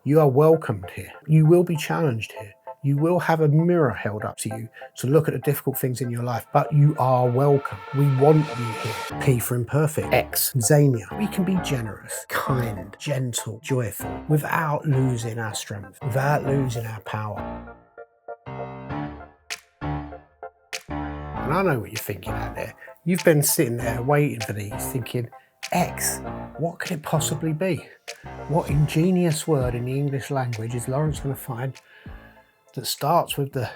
You are welcomed here. You will be challenged here. You will have a mirror held up to you to look at the difficult things in your life, but you are welcome. We want you here. P for imperfect. X, Xenia. We can be generous, kind, gentle, joyful, without losing our strength, without losing our power. And I know what you're thinking out there. You've been sitting there waiting for these, thinking, X, what could it possibly be? What ingenious word in the English language is Laurence going to find that starts with the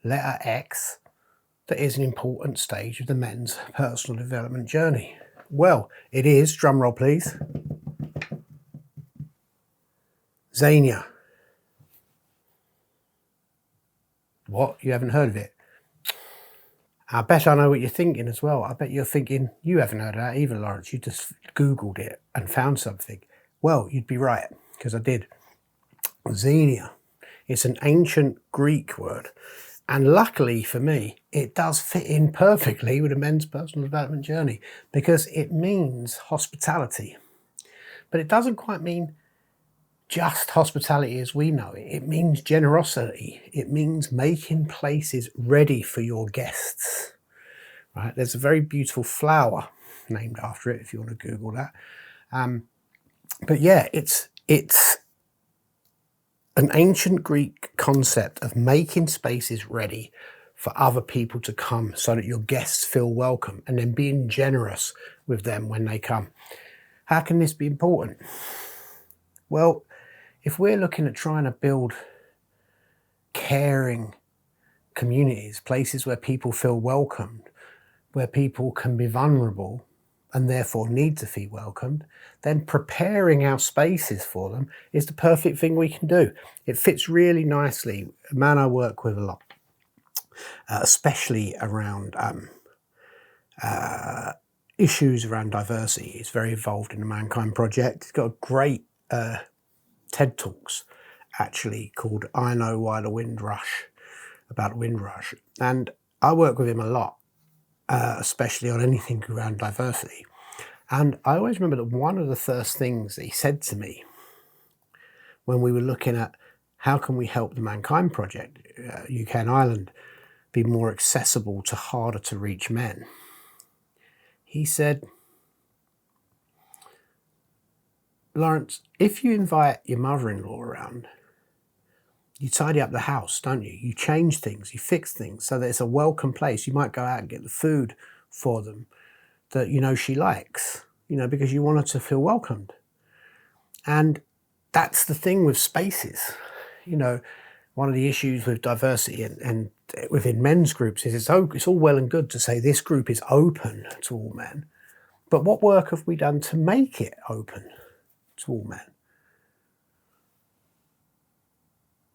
letter X that is an important stage of the men's personal development journey? Well, it is, drumroll please, Xenia. What? You haven't heard of it? I bet I know what you're thinking as well. I bet you're thinking, you haven't heard of that either, Laurence. You just Googled it and found something. Well, you'd be right, because I did. Xenia. It's an ancient Greek word. And luckily for me, it does fit in perfectly with a men's personal development journey, because it means hospitality. But it doesn't quite mean just hospitality as we know it. It means generosity. It means making places ready for your guests. Right? There's a very beautiful flower named after it, if you want to Google that. But yeah, it's an ancient Greek concept of making spaces ready for other people to come so that your guests feel welcome, and then being generous with them when they come. How can this be important? Well, if we're looking at trying to build caring communities, places where people feel welcomed, where people can be vulnerable and therefore need to feel welcomed, then preparing our spaces for them is the perfect thing we can do. It fits really nicely. A man I work with a lot, especially around issues around diversity. He's very involved in the Mankind Project. He's got a great TED Talks actually called I Know Why the Wind Rush, about Windrush. And I work with him a lot, especially on anything around diversity. And I always remember that one of the first things that he said to me when we were looking at how can we help the Mankind Project, UK and Ireland, be more accessible to harder to reach men, he said, Laurence, if you invite your mother-in-law around, you tidy up the house, don't you? You change things, you fix things so that it's a welcome place. You might go out and get the food for them that you know she likes, you know, because you want her to feel welcomed. And that's the thing with spaces. You know, one of the issues with diversity and within men's groups is it's all well and good to say this group is open to all men. But what work have we done to make it open to all men?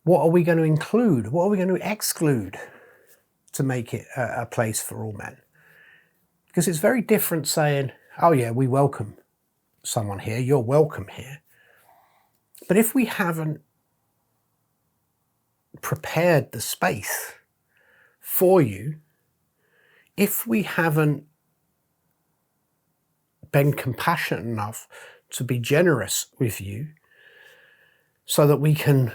What are we going to include? What are we going to exclude to make it a place for all men? Because it's very different saying, oh yeah, we welcome someone here, you're welcome here. But if we haven't prepared the space for you, if we haven't been compassionate enough to be generous with you so that we can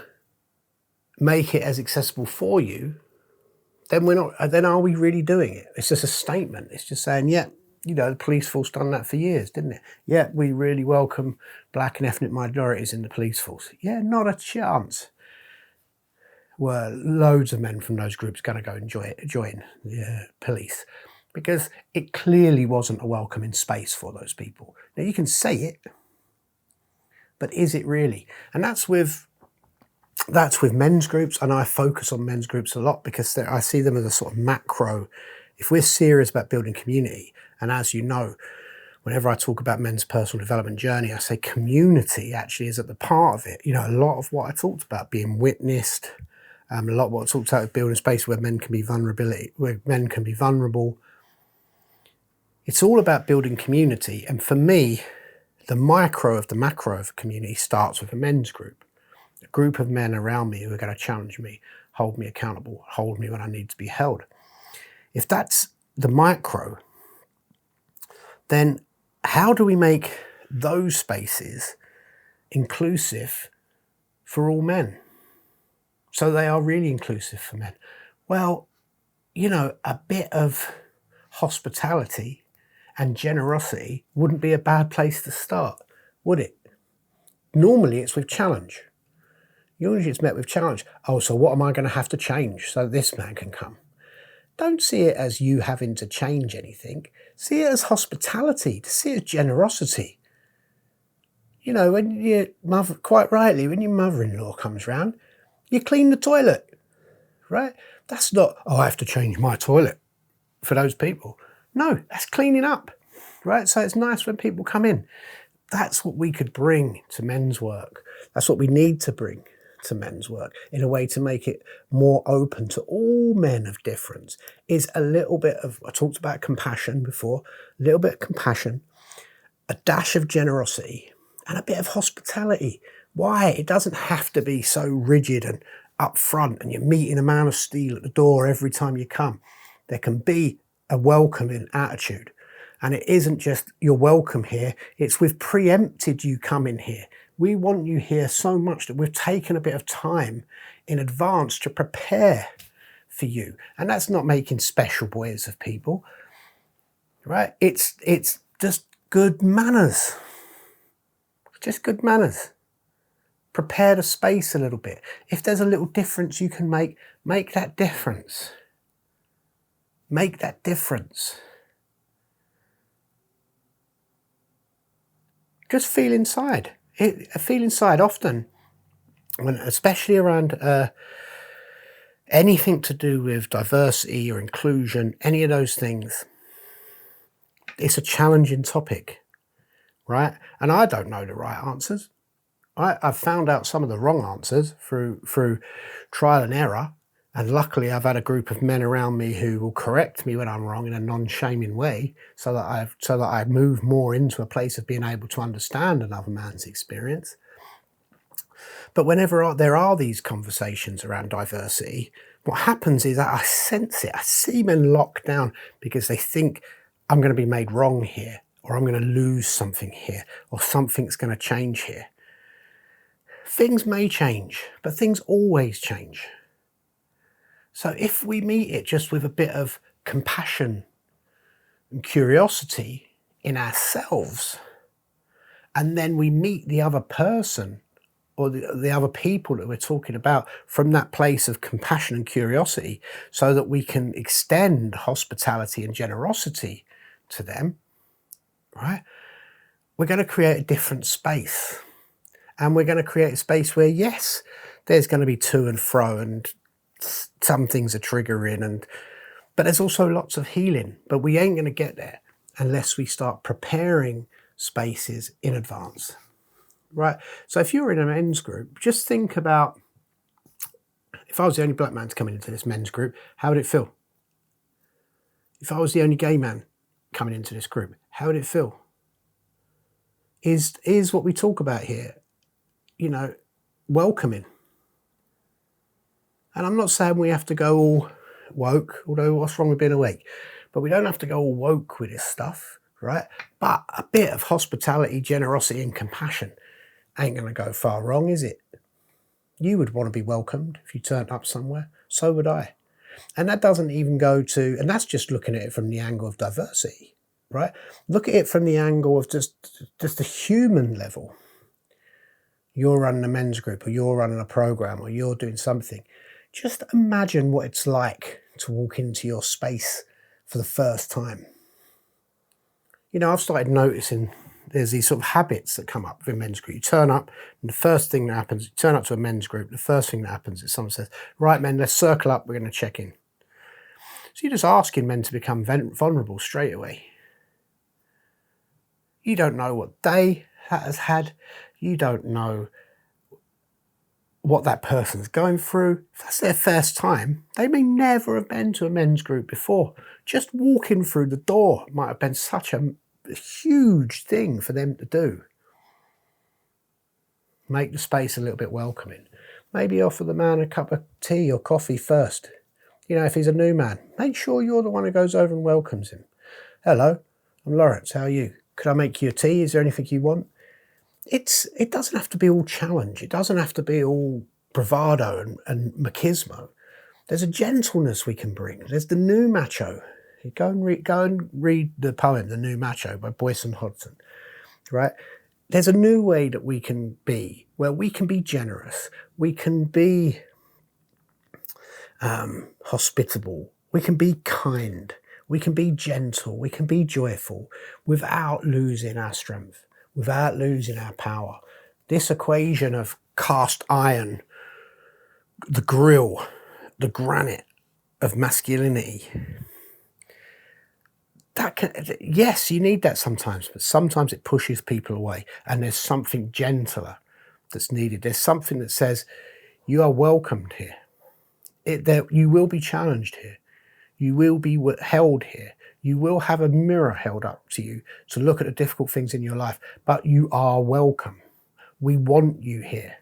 make it as accessible for you, then then are we really doing it? It's just a statement. It's just saying, yeah, you know, the police force done that for years, didn't it? Yeah, we really welcome black and ethnic minorities in the police force. Yeah, not a chance. Were loads of men from those groups going to go and join the police? Because it clearly wasn't a welcoming space for those people. Now you can say it, but is it really? And that's with men's groups, and I focus on men's groups a lot because I see them as a sort of macro. If we're serious about building community, and as you know, whenever I talk about men's personal development journey, I say community actually is at the part of it. You know, a lot of what I talked about being witnessed, a lot of what I talked about building space where men can be vulnerable. It's all about building community, and for me, the micro of the macro of a community starts with a men's group. A group of men around me who are going to challenge me, hold me accountable, hold me when I need to be held. If that's the micro, then how do we make those spaces inclusive for all men. So they are really inclusive for men. Well, you know, a bit of hospitality and generosity wouldn't be a bad place to start, would it? Normally it's with challenge. Usually it's met with challenge. Oh, so what am I going to have to change so this man can come? Don't see it as you having to change anything. See it as hospitality, see it as generosity. You know, when your mother, quite rightly, when your mother-in-law comes round, you clean the toilet, right? That's not, oh, I have to change my toilet for those people. No, that's cleaning up, right? So it's nice when people come in. That's what we could bring to men's work. That's what we need to bring to men's work in a way to make it more open to all men of difference, is a little bit of, I talked about compassion before, a little bit of compassion, a dash of generosity, and a bit of hospitality. Why? It doesn't have to be so rigid and upfront and you're meeting a man of steel at the door every time you come. There can be a welcoming attitude. And it isn't just you're welcome here, it's we've preempted you coming here. We want you here so much that we've taken a bit of time in advance to prepare for you. And that's not making special boys of people, right? It's just good manners. Just good manners. Prepare the space a little bit. If there's a little difference you can make that difference. Make that difference. Just feel inside. Feel inside often, when, especially around anything to do with diversity or inclusion, any of those things. It's a challenging topic, right? And I don't know the right answers. I've found out some of the wrong answers through trial and error. And luckily, I've had a group of men around me who will correct me when I'm wrong in a non-shaming way, so that I move more into a place of being able to understand another man's experience. But whenever there are these conversations around diversity, what happens is that I sense it. I see men locked down because they think I'm going to be made wrong here, or I'm going to lose something here, or something's going to change here. Things may change, but things always change. So if we meet it just with a bit of compassion and curiosity in ourselves, and then we meet the other person or the other people that we're talking about from that place of compassion and curiosity, so that we can extend hospitality and generosity to them, right? We're going to create a different space. And we're going to create a space where, yes, there's going to be to and fro and some things are triggering, but there's also lots of healing. But we ain't going to get there unless we start preparing spaces in advance, right? So if you're in a men's group, just think about, if I was the only black man coming into this men's group, how would it feel? If I was the only gay man coming into this group, how would it feel? Is what we talk about here, you know, welcoming. And I'm not saying we have to go all woke, although what's wrong with being awake? But we don't have to go all woke with this stuff, right? But a bit of hospitality, generosity and compassion ain't going to go far wrong, is it? You would want to be welcomed if you turned up somewhere. So would I. And that doesn't even go to, and that's just looking at it from the angle of diversity, right? Look at it from the angle of just the human level. You're running a men's group, or you're running a program, or you're doing something. Just imagine what it's like to walk into your space for the first time. You know, I've started noticing there's these sort of habits that come up with men's group. You turn up, and the first thing that happens, you turn up to a men's group, the first thing that happens is someone says, right, men, let's circle up, we're going to check in. So you're just asking men to become vulnerable straight away. You don't know what day that has had. You don't know what that person's going through. If that's their first time, they may never have been to a men's group before. Just walking through the door might have been such a huge thing for them to do. Make the space a little bit welcoming. Maybe offer the man a cup of tea or coffee first. You know, if he's a new man, make sure you're the one who goes over and welcomes him. Hello, I'm Laurence, how are you? Could I make you a tea? Is there anything you want? it doesn't have to be all challenge. It doesn't have to be all bravado and machismo. There's a gentleness we can bring. There's the new macho. Go and read the poem, The New Macho by Boyce and Hodgson, right? There's a new way that we can be, where we can be generous. We can be hospitable. We can be kind. We can be gentle. We can be joyful without losing our strength, without losing our power. This equation of cast iron, the grill, the granite of masculinity, yes, you need that sometimes, but sometimes it pushes people away, and there's something gentler that's needed. There's something that says you are welcomed here. You will be challenged here. You will be held here. You will have a mirror held up to you to look at the difficult things in your life, but you are welcome. We want you here.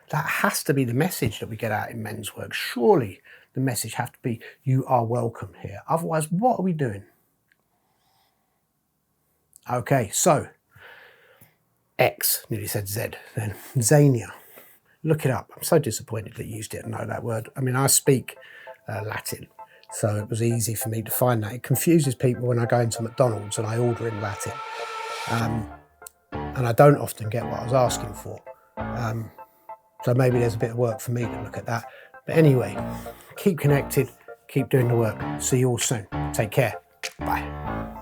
That has to be the message that we get out in men's work. Surely the message has to be, you are welcome here. Otherwise, what are we doing? Okay, so X, nearly said Z then. Xenia. Look it up. I'm so disappointed that you used it and know that word. I mean, I speak Latin, so it was easy for me to find that. It confuses people when I go into McDonald's and I order in Latin. And I don't often get what I was asking for. So maybe there's a bit of work for me to look at that. But anyway, keep connected, keep doing the work. See you all soon. Take care. Bye.